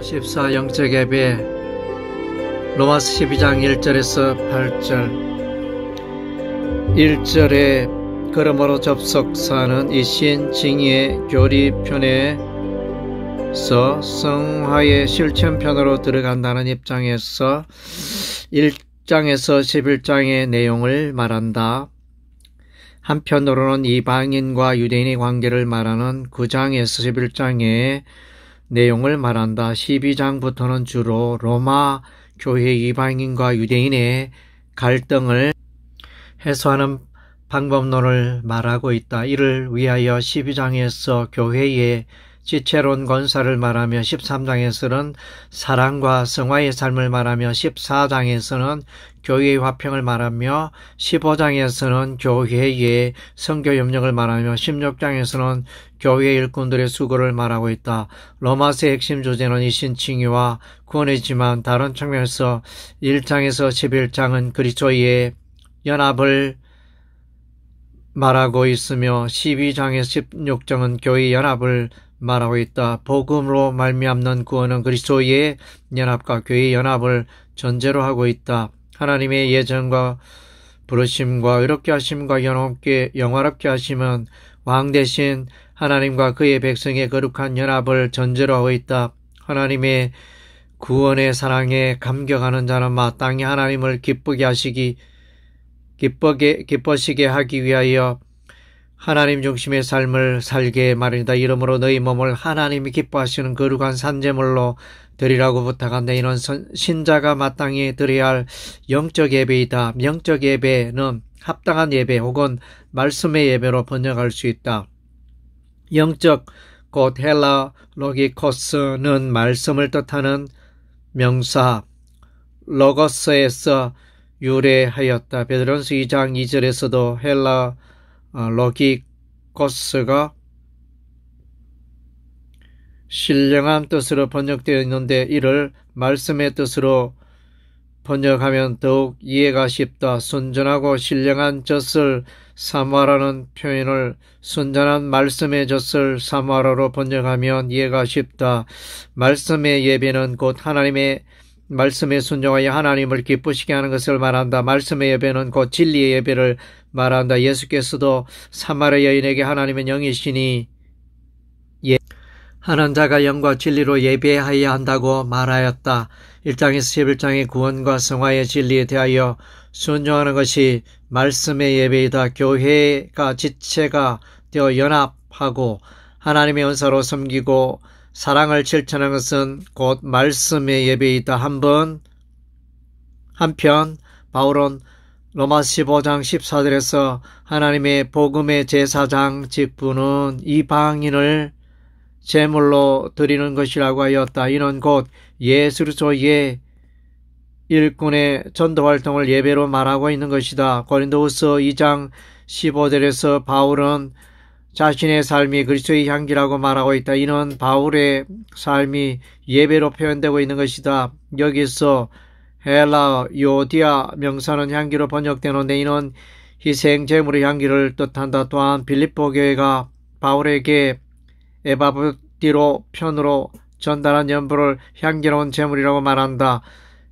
54 영적 예배 로마서 12장 1절에서 8절 1절에 그러므로 접속사는 이신 징의의 교리편에서 성화의 실천편으로 들어간다는 입장에서 1장에서 11장의 내용을 말한다. 한편으로는 이방인과 유대인의 관계를 말하는 9장에서 11장의 내용을 말한다. 12장부터는 주로 로마 교회 이방인과 유대인의 갈등을 해소하는 방법론을 말하고 있다. 이를 위하여 12장에서 교회의 지체론 권사를 말하며 13장에서는 사랑과 성화의 삶을 말하며 14장에서는 교회의 화평을 말하며 15장에서는 교회의 선교 협력을 말하며 16장에서는 교회 일꾼들의 수고를 말하고 있다. 로마서의 핵심 주제는 이신 칭의와 구원이지만 다른 측면에서 1장에서 11장은 그리스도의 연합을 말하고 있으며 12장에서 16장은 교회의 연합을 말하고 있다. 복음으로 말미암는 구원은 그리스도의 연합과 교회의 연합을 전제로 하고 있다. 하나님의 예정과 부르심과 의롭게 하심과 영화롭게 하심은 왕 대신 하나님과 그의 백성의 거룩한 연합을 전제로 하고 있다. 하나님의 구원의 사랑에 감격하는 자는 마땅히 하나님을 기쁘시게 하기 위하여 하나님 중심의 삶을 살게 마련이다. 이러므로 너희 몸을 하나님이 기뻐하시는 거룩한 산제물로 드리라고 부탁한다. 이는 신자가 마땅히 드려야 할 영적 예배이다. 영적 예배는 합당한 예배 혹은 말씀의 예배로 번역할 수 있다. 영적 곧 헬라 로기코스는 말씀을 뜻하는 명사 로거스에서 유래하였다. 베드로전서 2장 2절에서도 헬라 로기코스가 신령한 뜻으로 번역되어 있는데 이를 말씀의 뜻으로 번역하면 더욱 이해가 쉽다. 순전하고 신령한 젖을 사모하라는 표현을 순전한 말씀의 젖을 사모하라로 번역하면 이해가 쉽다. 말씀의 예배는 곧 하나님의 말씀에 순종하여 하나님을 기쁘시게 하는 것을 말한다. 말씀의 예배는 곧 진리의 예배를 말한다. 예수께서도 사마리아 여인에게 하나님은 영이시니 하는 자가 영과 진리로 예배하여야 한다고 말하였다. 1장에서 11장의 구원과 성화의 진리에 대하여 순종하는 것이 말씀의 예배이다. 교회가 지체가 되어 연합하고 하나님의 은사로 섬기고 사랑을 실천하는 것은 곧 말씀의 예배이다. 한편 바울은 로마서 15장 14절에서 하나님의 복음의 제사장 직분은 이방인을 제물로 드리는 것이라고 하였다. 이는 곧 예수 그리스도의 일꾼의 전도활동을 예배로 말하고 있는 것이다. 고린도후서 2장 15절에서 바울은 자신의 삶이 그리스도의 향기라고 말하고 있다. 이는 바울의 삶이 예배로 표현되고 있는 것이다. 여기서 헬라 요디아 명사는 향기로 번역되는데 이는 희생 제물의 향기를 뜻한다. 또한 빌립보 교회가 바울에게 에바브디로 편으로 전달한 연불을 향기로운 제물이라고 말한다.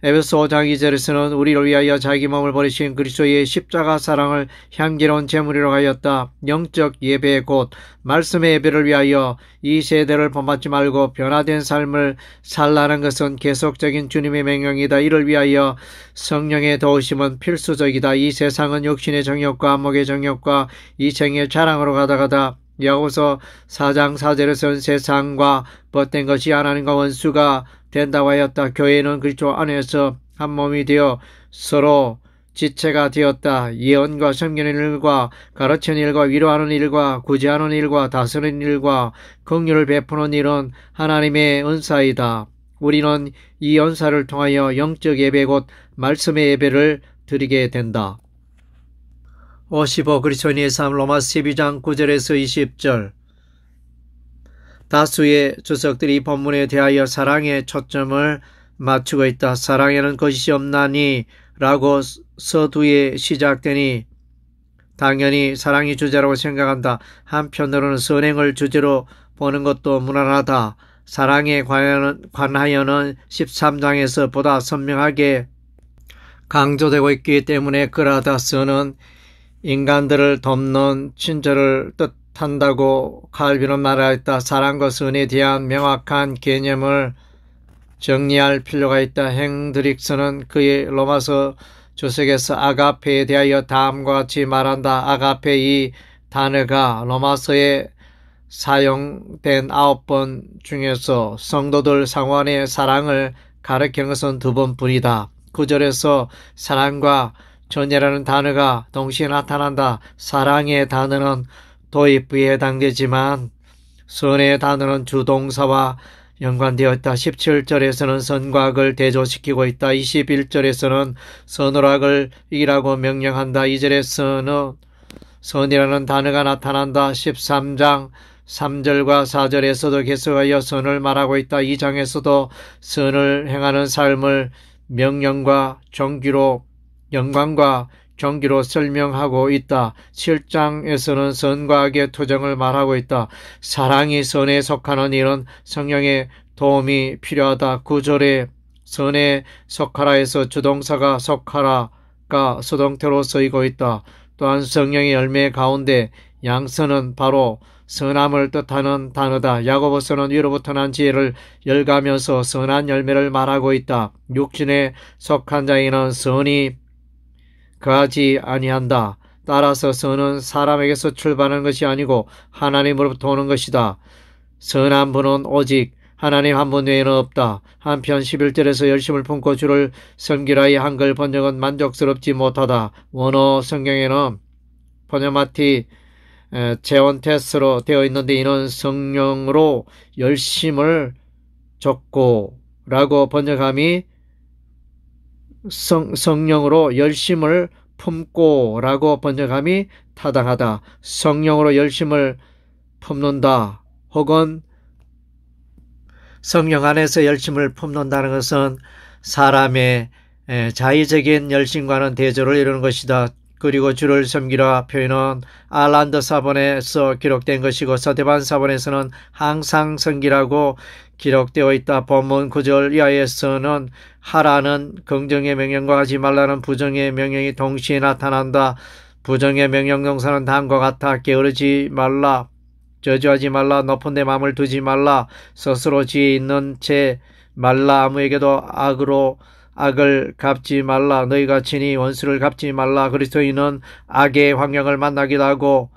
에베소 5장 2절에서는 우리를 위하여 자기 몸을 버리신 그리스도의 십자가 사랑을 향기로운 제물이라고 하였다. 영적 예배 곧 말씀의 예배를 위하여 이 세대를 본받지 말고 변화된 삶을 살라는 것은 계속적인 주님의 명령이다. 이를 위하여 성령의 도우심은 필수적이다. 이 세상은 육신의 정욕과 안목의 정욕과 이생의 자랑으로 가다가다. 야고보서 4장 4절에서는 세상과 벗된 것이 하나님과 원수가 된다고 하였다. 교회는 그리스도 안에서 한 몸이 되어 서로 지체가 되었다. 예언과 섬기는 일과 가르치는 일과 위로하는 일과 구제하는 일과 다스리는 일과 긍휼을 베푸는 일은 하나님의 은사이다. 우리는 이 은사를 통하여 영적 예배 곧 말씀의 예배를 드리게 된다. 55 그리스도인의 삶 로마서 12장 9절에서 20절 다수의 주석들이 이 본문에 대하여 사랑에 초점을 맞추고 있다. 사랑에는 거짓이 없나니 라고 서두에 시작되니 당연히 사랑이 주제라고 생각한다. 한편으로는 선행을 주제로 보는 것도 무난하다. 사랑에 관하여는 13장에서 보다 선명하게 강조되고 있기 때문에 그라다스는 인간들을 돕는 친절을 뜻한다고 칼빈은 말하였다. 사랑과 선에 대한 명확한 개념을 정리할 필요가 있다. 행드릭스는 그의 로마서 주석에서 아가페에 대하여 다음과 같이 말한다. 아가페 이 단어가 로마서에 사용된 9번 중에서 성도들 상환의 사랑을 가리키는 것은 2번뿐이다. 9절에서 사랑과 전이라는 단어가 동시에 나타난다. 사랑의 단어는 도입부에 해당되지만 선의 단어는 주동사와 연관되어 있다. 17절에서는 선과 악을 대조시키고 있다. 21절에서는 선으로 악을 이기라고 명령한다. 2절에서는 선이라는 단어가 나타난다. 13장 3절과 4절에서도 계속하여 선을 말하고 있다. 2장에서도 선을 행하는 삶을 명령과 종기로 영광과 종기로 설명하고 있다. 7장에서는 선과 악의 투정을 말하고 있다. 사랑이 선에 속하는 일은 성령의 도움이 필요하다. 9절에 선에 속하라에서 주동사가 속하라가 수동태로 쓰이고 있다. 또한 성령의 열매 가운데 양선은 바로 선함을 뜻하는 단어다. 야고보서는 위로부터 난 지혜를 열가면서 선한 열매를 말하고 있다. 육신에 속한 자에는 선이 거하지 아니한다. 따라서 선은 사람에게서 출발하는 것이 아니고 하나님으로부터 오는 것이다. 선한 분은 오직 하나님 한 분 외에는 없다. 한편 11절에서 열심을 품고 주를 섬기라의 한글 번역은 만족스럽지 못하다. 원어 성경에는 포네마티 제온테스로 되어 있는데 이는 성령으로 열심을 줬고 라고 번역함이 성령으로 열심을 품고 라고 번역함이 타당하다. 성령으로 열심을 품는다 혹은 성령 안에서 열심을 품는다는 것은 사람의 자의적인 열심과는 대조를 이루는 것이다. 그리고 주를 섬기라 표현은 알란드 사본에서 기록된 것이고 서대반 사본에서는 항상 섬기라고 기록되어 있다. 본문 9절 이하에서는 하라는 긍정의 명령과 하지 말라는 부정의 명령이 동시에 나타난다. 부정의 명령 동사는 다음과 같아. 게으르지 말라, 저주하지 말라, 높은 데 마음을 두지 말라, 스스로 지혜 있는 채 말라, 아무에게도 악을 갚지 말라, 너희가 친히 원수를 갚지 말라. 그리스도인은 악의 환경을 만나기도 하고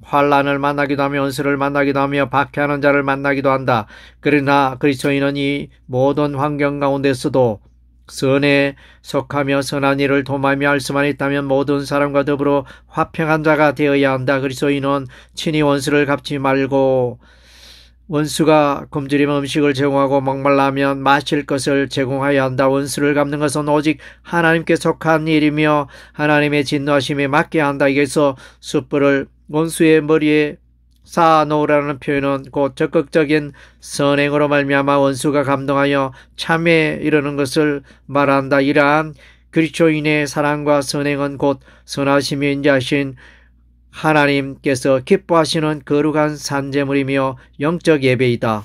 환난을 만나기도 하며 원수를 만나기도 하며 박해하는 자를 만나기도 한다. 그러나 그리스도인은 이 모든 환경 가운데서도 선에 속하며 선한 일을 도모하며 할 수만 있다면 모든 사람과 더불어 화평한 자가 되어야 한다. 그리스도인은 친히 원수를 갚지 말고 원수가 굶주리면 음식을 제공하고 목말라면 마실 것을 제공하여야 한다. 원수를 갚는 것은 오직 하나님께 속한 일이며 하나님의 진노하심에 맡겨야 한다. 여기서 숯불을 원수의 머리에 쌓아놓으라는 표현은 곧 적극적인 선행으로 말미암아 원수가 감동하여 참에 이르는 것을 말한다. 이러한 그리스도인의 사랑과 선행은 곧 선하시며 인자하신 하나님께서 기뻐하시는 거룩한 산제물이며 영적 예배이다.